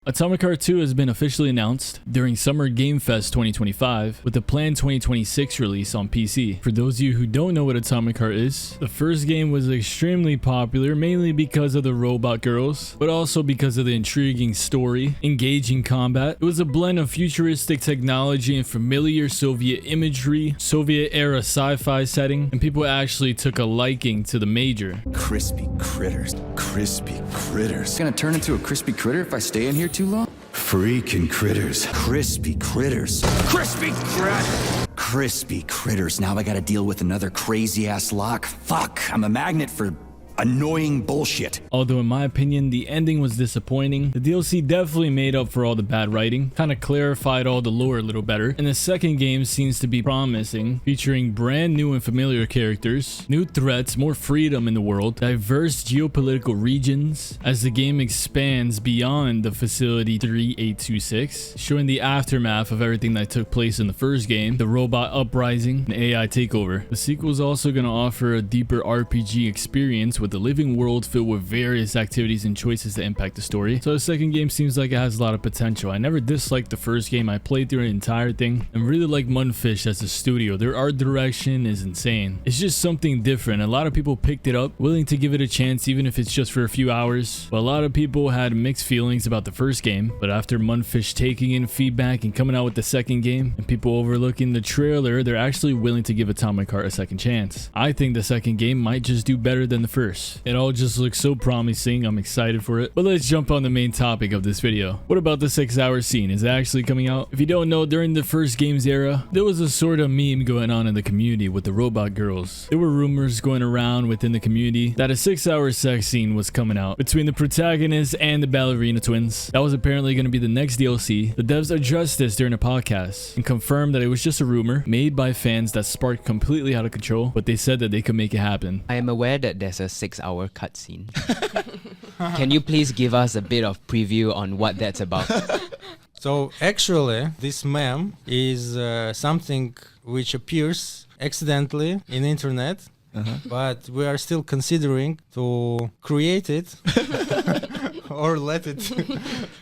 Atomic Heart 2 has been officially announced during Summer Game Fest 2025 with a planned 2026 release on PC. For those of you who don't know what Atomic Heart is, the first game was extremely popular mainly because of the robot girls, but also because of the intriguing story, engaging combat. It was a blend of futuristic technology and familiar Soviet imagery, Soviet era sci-fi setting, and people actually took a liking to the major. Crispy critters. Crispy critters. It's gonna turn into a crispy critter if I stay in here too long? Freaking critters. Crispy critters. Crispy critters. Crispy critters. Now I gotta deal with another crazy ass lock. Fuck, I'm a magnet for annoying bullshit. Although in my opinion the ending was disappointing, the DLC definitely made up for all the bad writing, kind of clarified all the lore a little better, and the second game seems to be promising, featuring brand new and familiar characters, new threats, more freedom in the world, diverse geopolitical regions as the game expands beyond the Facility 3826, showing the aftermath of everything that took place in the first game, the robot uprising and AI takeover. The sequel is also going to offer a deeper RPG experience with the living world filled with various activities and choices that impact the story. So the second game seems like it has a lot of potential. I never disliked the first game. I played through the entire thing and really like Mundfish as a studio. Their art direction is insane. It's just something different. A lot of people picked it up, willing to give it a chance even if it's just for a few hours. But a lot of people had mixed feelings about the first game. But after Mundfish taking in feedback and coming out with the second game and people overlooking the trailer, they're actually willing to give Atomic Heart a second chance. I think the second game might just do better than the first. It all just looks so promising. I'm excited for it. But let's jump on the main topic of this video. What about the 6-hour scene? Is it actually coming out? If you don't know, during the first game's era, there was a sort of meme going on in the community with the robot girls. There were rumors going around within the community that a 6-hour sex scene was coming out between the protagonist and the ballerina twins. That was apparently going to be the next DLC. The devs addressed this during a podcast and confirmed that it was just a rumor made by fans that sparked completely out of control, but they said that they could make it happen. I am aware that there's a 6-hour cutscene. Can you please give us a bit of preview on what that's about? So actually, this meme is something which appears accidentally in internet, but we are still considering to create it or let it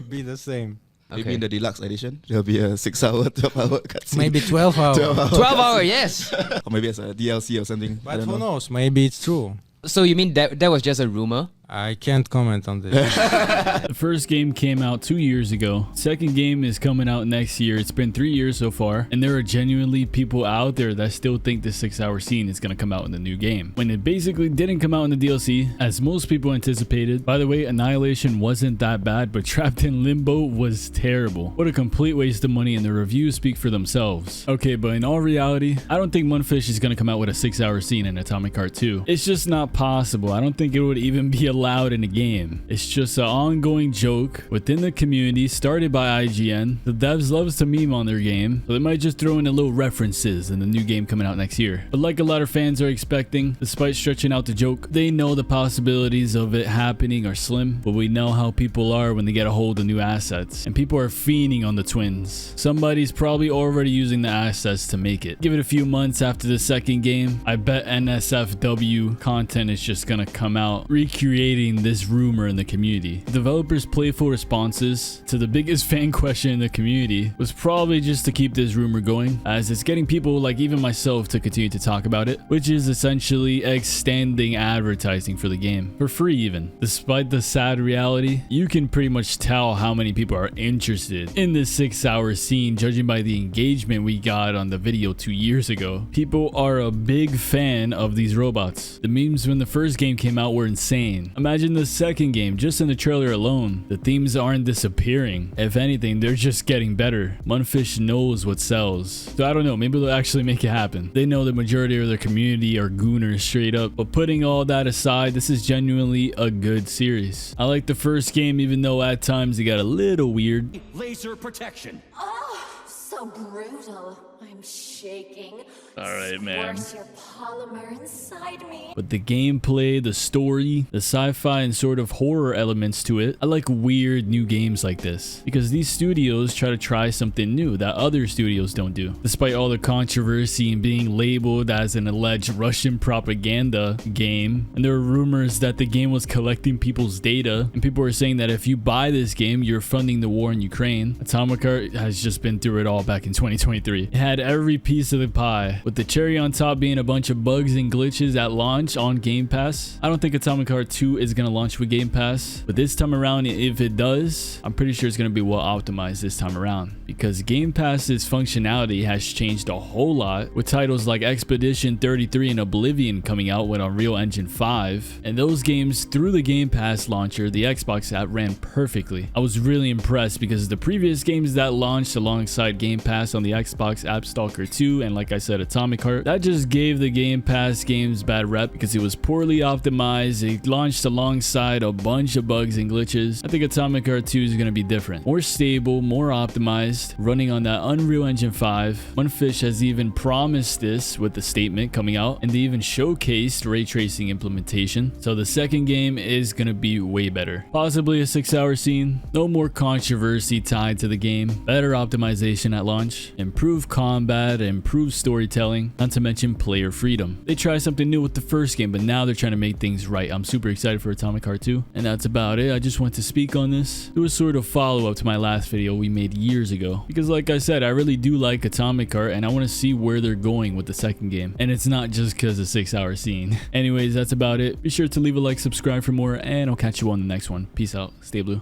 be the same. Maybe in the deluxe edition, there'll be a 6-hour, 12-hour cutscene. Maybe 12 hours. 12 hour, yes. Or maybe as a DLC or something. But who knows? Maybe it's true. So you mean that was just a rumor? I can't comment on this. The first game came out 2 years ago. Second game is coming out next year. It's been 3 years so far, and there are genuinely people out there that still think the 6-hour scene is going to come out in the new game, when it basically didn't come out in the DLC, as most people anticipated. By the way, Annihilation wasn't that bad, but Trapped in Limbo was terrible. What a complete waste of money, and the reviews speak for themselves. Okay, but in all reality, I don't think Mundfish is going to come out with a 6-hour scene in Atomic Heart 2. It's just not possible. I don't think it would even be allowed in the game. It's just an ongoing joke within the community started by IGN. The devs loves to meme on their game, so they might just throw in a little references in the new game coming out next year. But like a lot of fans are expecting, despite stretching out the joke, they know the possibilities of it happening are slim, but we know how people are when they get a hold of new assets, and people are fiending on the twins. Somebody's probably already using the assets to make it. Give it a few months after the second game, I bet NSFW content is just gonna come out recreating this rumor in the community. The developers' playful responses to the biggest fan question in the community was probably just to keep this rumor going, as it's getting people like even myself to continue to talk about it, which is essentially extending advertising for the game for free even. Despite the sad reality, you can pretty much tell how many people are interested in this 6-hour scene judging by the engagement we got on the video 2 years ago. People are a big fan of these robots. The memes when the first game came out were insane. Imagine the second game, just in the trailer alone. The themes aren't disappearing. If anything, they're just getting better. Mundfish knows what sells. So I don't know, maybe they'll actually make it happen. They know the majority of their community are gooners straight up. But putting all that aside, this is genuinely a good series. I like the first game even though at times it got a little weird. Laser protection. Oh, so brutal. I'm shaking. All right, man. Squirt your polymer inside me. But the gameplay, the story, the sci-fi and sort of horror elements to it, I like weird new games like this because these studios try something new that other studios don't do. Despite all the controversy and being labeled as an alleged Russian propaganda game, and there are rumors that the game was collecting people's data, and people are saying that if you buy this game, you're funding the war in Ukraine. Atomic Heart has just been through it all back in 2023. It had every piece of the pie, with the cherry on top being a bunch of bugs and glitches at launch on Game Pass. I don't think Atomic Heart 2 is going to launch with Game Pass, but this time around, if it does, I'm pretty sure it's going to be well optimized this time around, because Game Pass's functionality has changed a whole lot, with titles like Expedition 33 and Oblivion coming out with Unreal Engine 5, and those games through the Game Pass launcher, the Xbox app, ran perfectly. I was really impressed because the previous games that launched alongside Game Pass on the Xbox app, Stalker 2 and like I said, Atomic Heart, that just gave the Game Pass games bad rep because it was poorly optimized. It launched alongside a bunch of bugs and glitches. I think Atomic Heart 2 is going to be different, more stable, more optimized, running on that Unreal Engine 5. OneFish has even promised this with the statement coming out, and they even showcased ray tracing implementation. So the second game is going to be way better. Possibly a 6-hour scene, no more controversy tied to the game, better optimization at launch, improved combat, improved storytelling, not to mention player freedom. They tried something new with the first game, but now they're trying to make things right. I'm super excited for Atomic Heart 2, and that's about it. I just want to speak on this. It was sort of follow-up to my last video we made years ago, because like I said, I really do like Atomic Heart, and I want to see where they're going with the second game, and it's not just because of 6-hour scene. Anyways, that's about it. Be sure to leave a like, subscribe for more, and I'll catch you on the next one. Peace out. Stay blue.